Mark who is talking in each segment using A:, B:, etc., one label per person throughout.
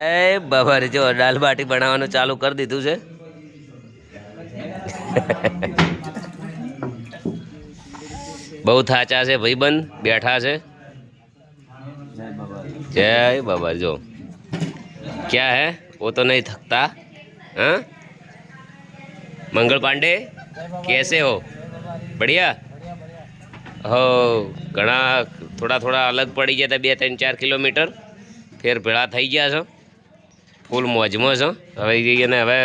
A: એ બાબા રે જો દાલ બાટી બનાવવાનું ચાલુ કરી દીધું છે. બહુ થાચા છે ભાઈબંધ બેઠા છે. जय बाबा जो क्या है वो तो नहीं थकता. हाँ मंगल पांडे कैसे हो? बढ़िया हो. घना थोड़ा थोड़ा अलग पड़ी गया था 2-3-4 किलोमीटर फिर भेड़ा थी गया છો फूल મોજમાં છો. હવે જઈએ ને હવે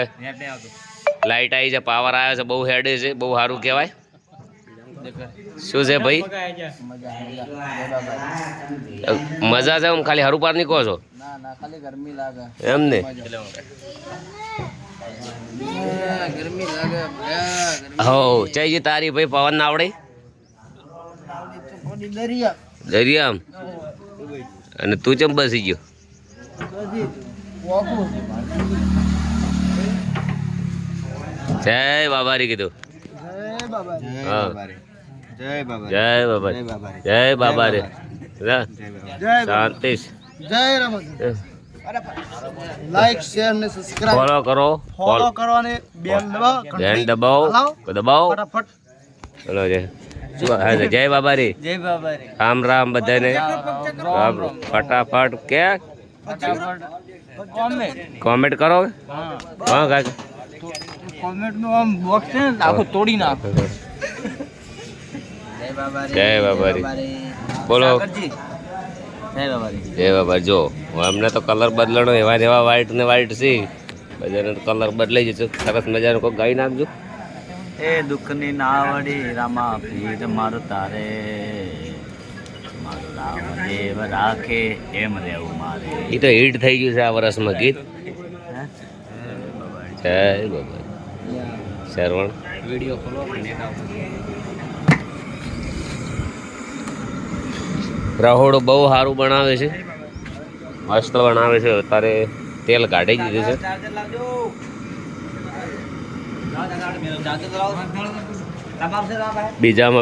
A: લાઇટ આવી છે પાવર આવ્યો છે બહુ હેડે છે બહુ સારું કહેવાય. શું છે ભાઈ મજા છે? આમ ખાલી હારું પાર નહીં કહો છો એમ ને? હો ચાઈ તારી ભાઈ પવન ના આવડે દરિયામ અને તું ચમ બસી ગયો? જય બાબારી કીધું. જય બાબા જય બાબા રે શાંતિ.
B: લાઈક શેર ને સબસ્ક્રાઇબ
A: ફોલો કરો
B: અને બેલ
A: દબાવો
B: ફટાફટ.
A: ચલો જય બાબા રે.
B: જય બાબા રે.
A: રામ રામ બધાને રામ ફટાફટ કે કોમેન્ટ કરો. હા કાકા
B: કોમેન્ટ નું આમ બોક્સ છે ને આખું તોડી નાખો.
A: જય બાબા રે બોલો. જય બાબા જો અમને તો કલર બદલાનો એવા એવા વ્હાઈટ ને વ્હાઈટ છે બધાને કલર બદલાઈ જશે. સરસ મજાનો કોઈ ગાઈ નાખજો.
B: એ દુઃખની નાવડી રામા પીર મારું તારે મારું રામદેવ રાખે એમ રહેવું મારે.
A: એ તો હિટ થઈ ગયું છે આ વર્ષમાં ગીત. જય બાબા શરવણ
B: વિડીયો ખોલો.
A: રહોડો બહુ સારું બનાવે છે મસ્ત બનાવે છે. અત્યારે તેલ કાઢી દીધું છે.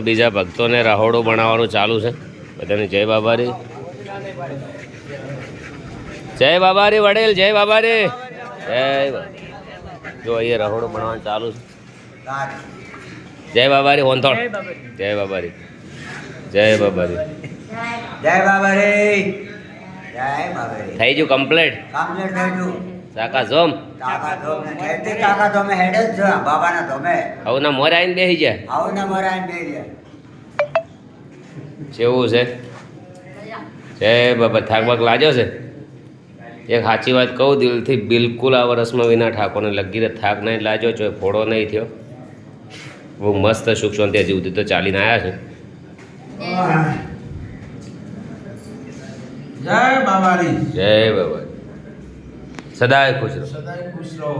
A: બીજા ભક્તોને રહોડો બનાવવાનું ચાલુ છે. બધાને જય બાબા રે. જય બાબા રે વડેલ. જય બાબા રે. જય બાબા. જો અહીંયા રહોડો બનાવવાનું ચાલુ છે. જય બાબા રે હોનથોડ. જય બાબા રે. જય બાબા રે.
B: જય બાબા રે. જય બાબા રે.
A: થઈ ગયું કમ્પ્લીટ.
B: કમ્પ્લીટ થઈ ગયું.
A: કાકા જોમ
B: કાકા ધોમે ખેતી કાકા ધોમે હેડે જ છે બાબાના ધોમે.
A: હવે ના મોર આવીને બેસી જાય.
B: આવ ને મરાય બે જાય.
A: કેવું છે? જય બાબા. થાક બાક લાગ્યો છે? એક સાચી વાત કહું દિલથી બિલકુલ આ વર્ષમાં વિના ઠાકોરને લગી થાક નહીં લાગ્યો છો ફોડો નહીં થયો. બહુ મસ્ત સુખ શાંતિ હજી સુધી તો ચાલીને આવ્યા છે.
B: જય બાબા રે.
A: જય બાબા. સદાય ખુશ રહો.
B: સદાય ખુશ રહો.